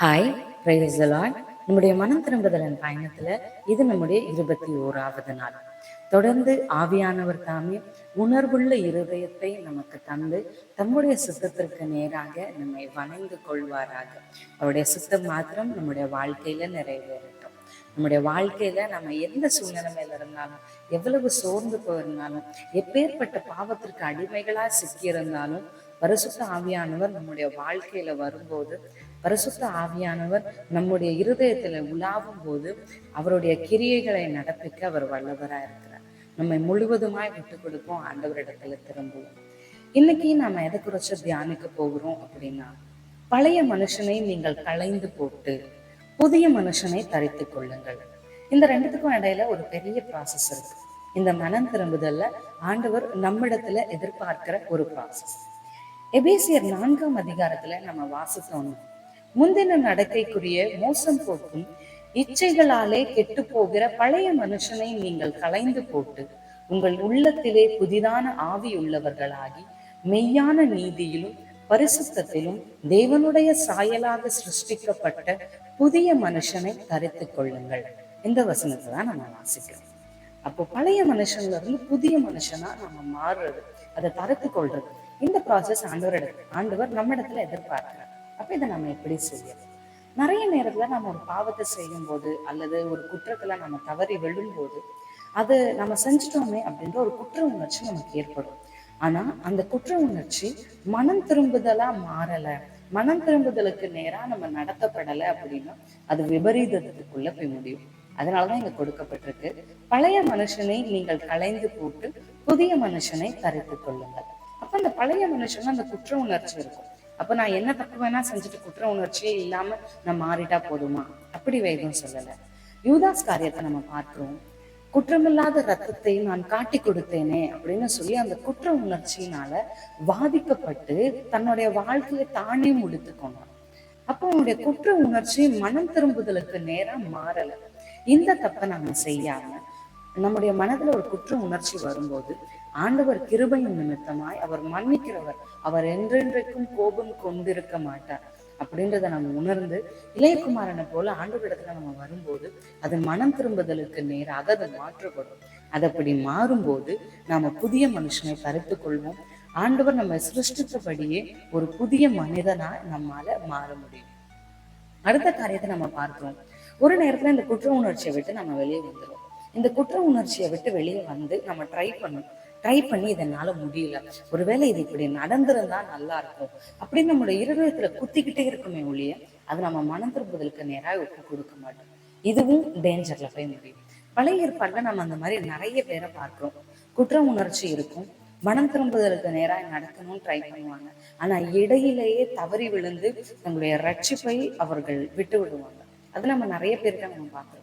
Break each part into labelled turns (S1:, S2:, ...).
S1: Hi, praise the Lord. நம்முடைய மனம் திரும்புதலின் பயணத்துல இது நம்முடைய 21வது நாள். தொடர்ந்து ஆவியானவர் தாமே உணர்வுள்ள இருதயத்தை நமக்கு தந்து தம்முடைய சுத்தத்திற்கு நேராக நம்மை வணைந்து கொள்வாராக. அவருடைய சுத்தம் மாத்திரம் நம்முடைய வாழ்க்கையில நிறைவேறட்டும். நம்முடைய வாழ்க்கையில நம்ம எந்த சூழ்நிலைமையில இருந்தாலும், எவ்வளவு சோர்ந்து போயிருந்தாலும், எப்பேற்பட்ட பாவத்திற்கு அடிமைகளா சிக்கியிருந்தாலும், பரிசுத்த ஆவியானவர் நம்முடைய வாழ்க்கையில வரும்போது, பரிசுத்த ஆவியானவர் நம்முடைய இருதயத்துல உலாவும் போது அவருடைய கிரியைகளை நடப்பிக்க அவர் வல்லவரா இருக்கிறார். நம்மை முழுவதுமாய் விட்டு கொடுப்போம், ஆண்டவரிடத்துல திரும்புவோம். இன்னைக்கு நாம எதை குறிச்சு தியானிக்க போகிறோம் அப்படின்னா, பழைய மனுஷனை நீங்கள் களைந்து போட்டு புதிய மனுஷனை தரித்துக் கொள்ளுங்கள். இந்த ரெண்டுத்துக்கும் இடையில ஒரு பெரிய ப்ராசஸ் இருக்கு. இந்த மனம் திரும்புதல்ல ஆண்டவர் நம்மிடத்துல எதிர்பார்க்கிற ஒரு ப்ராசஸ். எபேசியர் 4ஆம் அதிகாரத்துல நம்ம வாசித்தோம், முந்தின நடக்கைக்குரிய மோசம் போக்கும் இச்சைகளாலே கெட்டு போகிற பழைய மனுஷனை நீங்கள் களைந்து போட்டு உங்கள் உள்ளத்திலே புதிதான ஆவி உள்ளவர்களாகி மெய்யான நீதியிலும் பரிசுத்தத்திலும் தேவனுடைய சாயலாக சிருஷ்டிக்கப்பட்ட புதிய மனுஷனை தரித்துக் கொள்ளுங்கள். இந்த வசனத்தை தான் நம்ம வாசிக்கிறோம். அப்போ பழைய மனுஷன்ல இருந்து புதிய மனுஷனா நம்ம மாறுறது, அதை தரித்து கொள்றது, இந்த ப்ராசஸ் ஆண்டவர் நம்ம இடத்துல எதிர்பார்க்கிறார். அப்ப இதை நம்ம எப்படி செய்யணும்? நிறைய நேரத்துல நம்ம ஒரு பாவத்தை செய்யும் போது அல்லது ஒரு குற்றத்துல நம்ம தவறி விழும்போது அது நம்ம செஞ்சிட்டோமே அப்படின்ற ஒரு குற்ற உணர்ச்சி நமக்கு ஏற்படும். ஆனா அந்த குற்ற உணர்ச்சி மனம் திரும்புதலா மாறல, மனம் திரும்புதலுக்கு நேரா நம்ம நடத்தப்படலை அப்படின்னா அது விபரீதத்துக்குள்ள போய் முடியும். அதனாலதான் இங்க கொடுக்கப்பட்டிருக்கு, பழைய மனுஷனை நீங்கள் களைந்து போட்டு புதிய மனுஷனை தரித்துக் கொள்ளுங்கள். அப்ப அந்த பழைய மனுஷன் அந்த குற்ற உணர்ச்சி இருக்கும். அப்ப நான் என்ன தப்பு வேணா செஞ்சுட்டு குற்ற உணர்ச்சியே இல்லாம நான் மாறிட்டா போதுமா? அப்படி வேதம் சொல்லல. யூதாஸ் காரியத்தை நம்ம பார்க்கிறோம். குற்றமில்லாத ரத்தத்தை நான் காட்டி கொடுத்தேனே அப்படின்னு சொல்லி அந்த குற்ற உணர்ச்சியினால பாதிக்கப்பட்டு தன்னுடைய வாழ்க்கையை தானே முடித்து கொண்டான். அப்போ அவனுடைய குற்ற உணர்ச்சி மனம் திரும்புதலுக்கு நேரம் மாறல. இந்த தப்பை நாம செய்யாம நம்முடைய மனதுல ஒரு குற்ற உணர்ச்சி வரும்போது ஆண்டவர் கிருபையின் நிமித்தமாய் அவர் மன்னிக்கிறவர், அவர் என்றென்றைக்கும் கோபம் கொண்டிருக்க மாட்டார் அப்படின்றத நம்ம உணர்ந்து இளையகுமாரனை போல ஆண்டவரிடத்துல நம்ம வரும்போது அது மனம் திரும்புதலுக்கு நேராக அது மாற்றப்படும். அது அப்படி மாறும்போது நாம புதிய மனுஷனை தரித்துக் கொள்வோம். ஆண்டவர் நம்ம சிருஷ்டித்தபடியே ஒரு புதிய மனிதனா நம்மால மாற முடியும். அடுத்த காரியத்தை நம்ம பார்க்கிறோம், ஒரு நேரத்துல இந்த குற்ற உணர்ச்சியை விட்டு நம்ம வெளியே வந்துடும். இந்த குற்ற உணர்ச்சியை விட்டு வெளியே வந்து நம்ம ட்ரை பண்ணி இதனால முடியல, ஒருவேளை இது இப்படி நடந்திருந்தா நல்லா இருக்கும் அப்படின்னு நம்மளுடைய இருதயத்துல குத்திக்கிட்டே இருக்குமே ஒழிய அது நம்ம மனம் திரும்புதலுக்கு நேராக ஒப்பு கொடுக்க மாட்டோம். இதுவும் டேஞ்சர்ல போய் முடியும். பழைய ஏற்பாடுல நம்ம அந்த மாதிரி நிறைய பேரை பார்க்கிறோம். குற்ற உணர்ச்சி இருக்கும், மனம் திரும்புதலுக்கு நேராக நடக்கணும்னு ட்ரை பண்ணுவாங்க. ஆனா இடையிலேயே தவறி விழுந்து தங்களுடைய ரட்சிப்பை அவர்கள் விட்டு விடுவாங்க. அது நம்ம நிறைய பேருக்கு நம்ம பார்க்கிறோம்.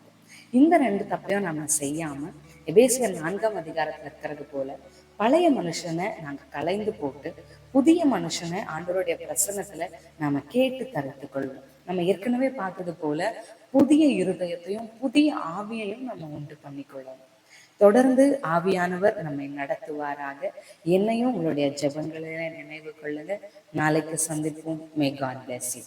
S1: இந்த ரெண்டு தப்பையும் நம்ம செய்யாம எபேசியர் 4ஆம் அதிகாரத்துல இருக்கிறது போல பழைய மனுஷனை நாங்க களைந்து போட்டு புதிய மனுஷனை ஆண்டவருடைய பிரசன்னத்துல நாம கேட்டு தரித்துக் கொள்வோம். நம்ம ஏற்கனவே பார்த்தது போல புதிய இருதயத்தையும் புதிய ஆவியையும் நம்ம உண்டு பண்ணிக்கொள்ளணும். தொடர்ந்து ஆவியானவர் நம்மை நடத்துவாராக. என்னையும் உங்களுடைய ஜெபங்களை நினைவு கொள்ளுங்க. நாளைக்கு சந்திப்போம். May God bless you.